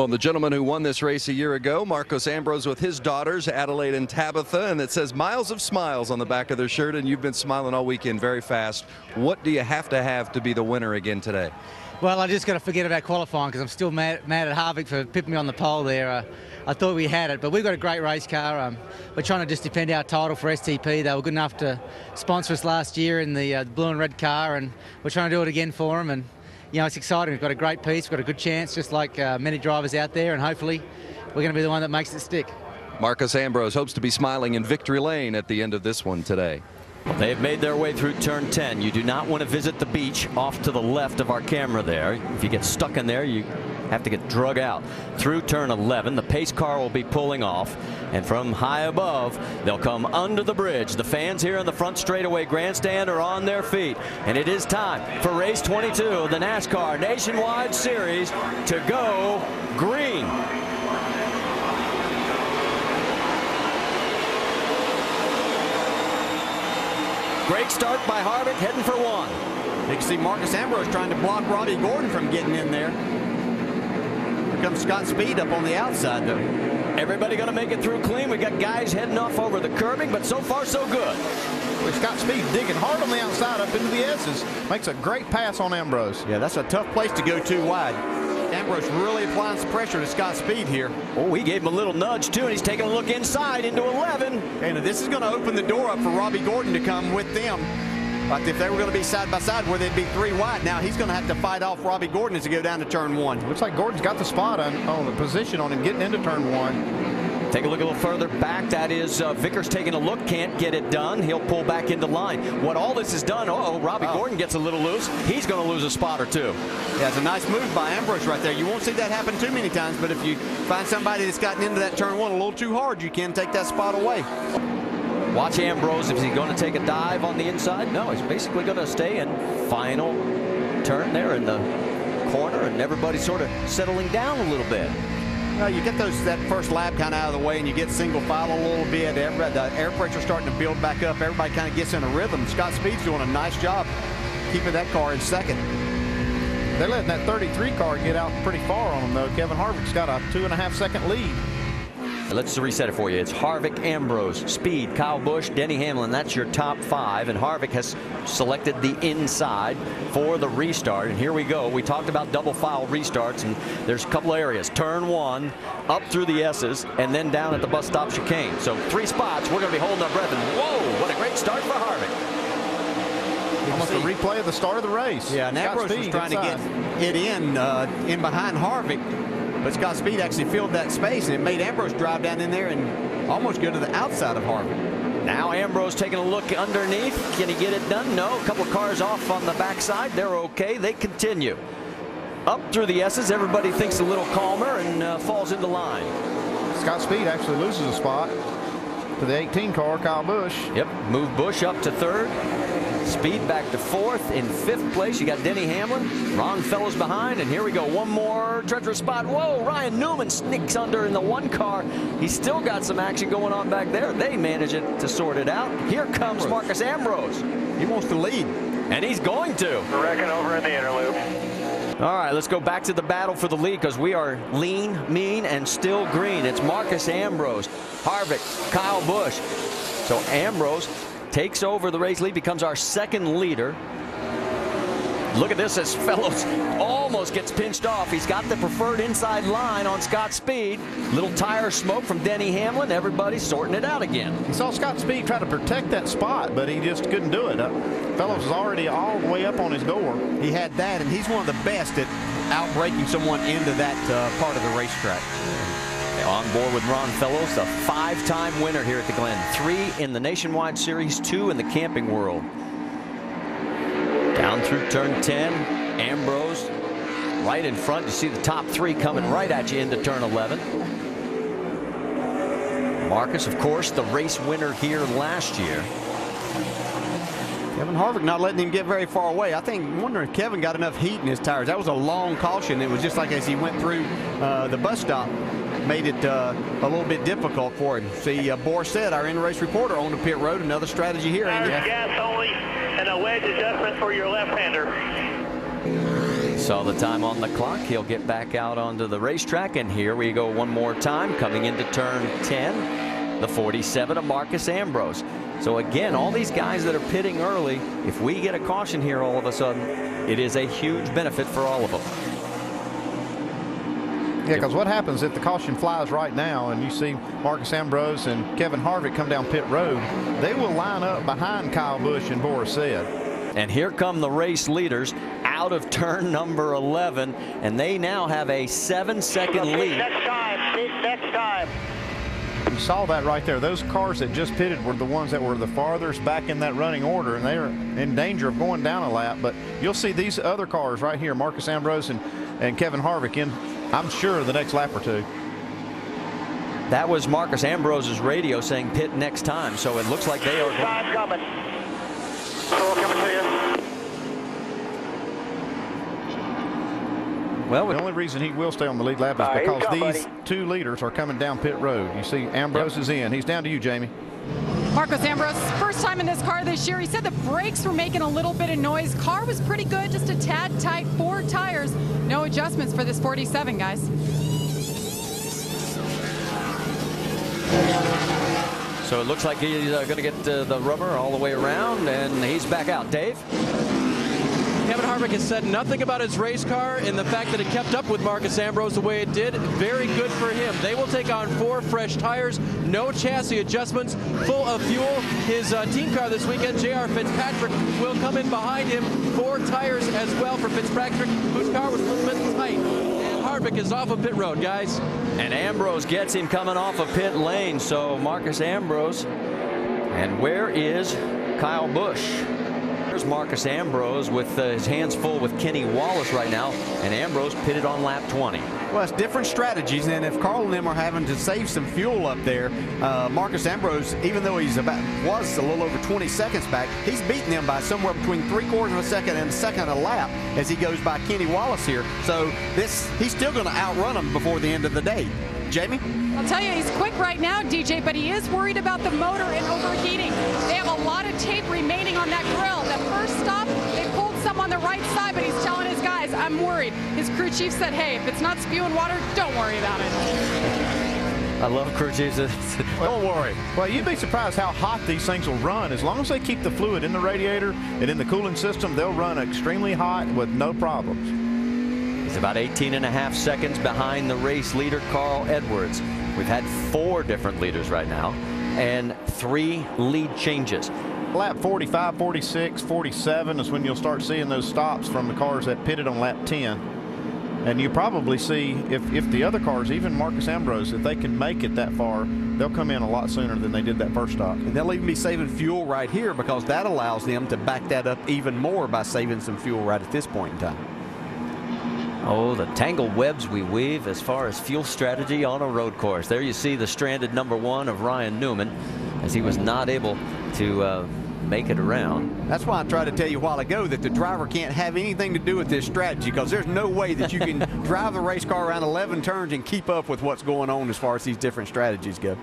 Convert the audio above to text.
Well, the gentleman who won this race a year ago, Marcos Ambrose, with his daughters, Adelaide and Tabitha, and it says miles of smiles on the back of their shirt, and you've been smiling all weekend very fast. What do you have to be the winner again today? Well, I just got to forget about qualifying because I'm still mad at Harvick for pipping me on the pole there. I thought we had it, but we've got a great race car. We're trying to just defend our title for STP. They were good enough to sponsor us last year in the blue and red car, and we're trying to do it again for them. And you know, it's exciting. We've got a great piece. We've got a good chance, just like many drivers out there, and hopefully we're going to be the one that makes it stick. Marcos Ambrose hopes to be smiling in victory lane at the end of this one today. They have made their way through turn 10. You do not want to visit the beach off to the left of our camera there. If you get stuck in there, you have to get drug out. Through turn 11, the pace car will be pulling off, and from high above, they'll come under the bridge. The fans here in the front straightaway grandstand are on their feet, and it is time for race 22 of the NASCAR Nationwide Series to go green. Great start by Harvick, heading for one. You can see Marcos Ambrose trying to block Robbie Gordon from getting in there. Here comes Scott Speed up on the outside, though. Everybody going to make it through clean. We got guys heading off over the curbing, but so far so good. Well, Scott Speed digging hard on the outside up into the S's. Makes a great pass on Ambrose. Yeah, that's a tough place to go too wide. Ambrose really applying some pressure to Scott Speed here. Oh, he gave him a little nudge, too, and he's taking a look inside into 11. And this is going to open the door up for Robbie Gordon to come with them. Like if they were going to be side by side where they'd be three wide, now he's going to have to fight off Robbie Gordon as he go down to turn one. Looks like Gordon's got the spot on the position on him getting into turn one. Take a look a little further back. That is Vickers taking a look. Can't get it done. He'll pull back into line. What all this has done, Robbie Gordon gets a little loose. He's going to lose a spot or two. Yeah, it's a nice move by Ambrose right there. You won't see that happen too many times, but if you find somebody that's gotten into that turn one a little too hard, you can take that spot away. Watch Ambrose. Is he going to take a dive on the inside? No, he's basically going to stay in. Final turn there in the corner, and everybody's sort of settling down a little bit. You get that first lap kind of out of the way, and you get single file a little bit. The air pressure starting to build back up. Everybody kind of gets in a rhythm. Scott Speed's doing a nice job keeping that car in second. They're letting that 33 car get out pretty far on them, though. Kevin Harvick's got a 2.5 second lead. Let's reset it for you. It's Harvick, Ambrose, Speed, Kyle Busch, Denny Hamlin. That's your top five. And Harvick has selected the inside for the restart. And here we go. We talked about double file restarts, and there's a couple areas. Turn one, up through the S's, and then down at the bus stop chicane. So 3 spots. We're going to be holding our breath. And whoa, what a great start for Harvick. Almost a replay of the start of the race. Yeah, and Ambrose was trying to get it in behind Harvick. But Scott Speed actually filled that space, and it made Ambrose drive down in there and almost go to the outside of Harvick. Now Ambrose taking a look underneath. Can he get it done? No. A couple of cars off on the backside. They're okay. They continue. Up through the S's. Everybody thinks a little calmer and falls into line. Scott Speed actually loses a spot to the 18 car, Kyle Busch. Yep. Move Busch up to third. Speed back to fourth. In fifth place, you got Denny Hamlin. Ron Fellows behind, and here we go. One more treacherous spot. Whoa, Ryan Newman sneaks under in the one car. He's still got some action going on back there. They manage it to sort it out. Here comes Marcos Ambrose. He wants to lead. And he's going to. Wrecking over in the inner loop. All right, let's go back to the battle for the lead because we are lean, mean, and still green. It's Marcos Ambrose, Harvick, Kyle Busch. So Ambrose takes over the race lead, becomes our second leader. Look at this as Fellows almost gets pinched off. He's got the preferred inside line on Scott Speed. Little tire smoke from Denny Hamlin. Everybody's sorting it out again. He saw Scott Speed try to protect that spot, but he just couldn't do it. Fellows was already all the way up on his door. He had that, and he's one of the best at outbraking someone into that part of the racetrack. On board with Ron Fellows, the 5-time winner here at the Glen. 3 in the Nationwide Series, 2 in the Camping World. Down through turn 10, Ambrose right in front. You see the top 3 coming right at you into turn 11. Marcus, of course, the race winner here last year. Kevin Harvick not letting him get very far away. I think, wondering if Kevin got enough heat in his tires. That was a long caution. It was just like as he went through the bus stop. Made it a little bit difficult for him. See, Boris said, our in-race reporter on the pit road. Another strategy here, Andy. Gas only and a wedge adjustment for your left-hander. Saw the time on the clock. He'll get back out onto the racetrack, and here we go one more time, coming into turn 10, the 47 of Marcus Ambrose. So again, all these guys that are pitting early, if we get a caution here all of a sudden, it is a huge benefit for all of them. Yeah, because what happens if the caution flies right now and you see Marcus Ambrose and Kevin Harvick come down pit road, they will line up behind Kyle Busch and Boris Said. And here come the race leaders out of turn number 11, and they now have a 7-second lead. Next time. You saw that right there. Those cars that just pitted were the ones that were the farthest back in that running order, and they are in danger of going down a lap. But you'll see these other cars right here, Marcus Ambrose and Kevin Harvick, in, I'm sure, the next lap or two. That was Marcus Ambrose's radio saying pit next time, so it looks like they are Time coming. Coming to you. well. The only reason he will stay on the lead lap is because these two leaders are coming down pit road. You see Ambrose is in. He's down to you, Jamie. Marcos Ambrose, first time in this car this year. He said the brakes were making a little bit of noise. Car was pretty good, just a tad tight, 4 tires. No adjustments for this 47, guys. So it looks like he's going to get the rubber all the way around, and he's back out. Dave? Kevin Harvick has said nothing about his race car and the fact that it kept up with Marcus Ambrose the way it did. Very good for him. They will take on 4 fresh tires, no chassis adjustments, full of fuel. His team car this weekend, J.R. Fitzpatrick, will come in behind him. 4 tires as well for Fitzpatrick, whose car was a little bit tight. And Harvick is off of pit road, guys. And Ambrose gets him coming off of pit lane. So Marcus Ambrose. And where is Kyle Busch? There's Marcus Ambrose with his hands full with Kenny Wallace right now, and Ambrose pitted on lap 20. Well, it's different strategies, and if Carl and them are having to save some fuel up there, Marcus Ambrose, even though was a little over 20 seconds back, he's beating them by somewhere between 3/4 of a second and a second a lap as he goes by Kenny Wallace here. So he's still going to outrun them before the end of the day. Jamie? I'll tell you, he's quick right now, DJ, but he is worried about the motor and overheating. They have a lot of tape remaining on that grill. That first stop, they pulled some on the right side, but he's telling his guys, I'm worried. His crew chief said, hey, if it's not spewing water, don't worry about it. I love crew chiefs. Don't worry. Well, you'd be surprised how hot these things will run. As long as they keep the fluid in the radiator and in the cooling system, they'll run extremely hot with no problems. He's about 18.5 seconds behind the race leader, Carl Edwards. We've had 4 different leaders right now and 3 lead changes. Lap 45, 46, 47 is when you'll start seeing those stops from the cars that pitted on lap 10. And you probably see if the other cars, even Marcus Ambrose, if they can make it that far, they'll come in a lot sooner than they did that first stop. And they'll even be saving fuel right here because that allows them to back that up even more by saving some fuel right at this point in time. Oh, the tangled webs we weave as far as fuel strategy on a road course. There you see the stranded number 1 of Ryan Newman as he was not able to make it around. That's why I tried to tell you a while ago that the driver can't have anything to do with this strategy, because there's no way that you can drive the race car around 11 turns and keep up with what's going on as far as these different strategies go.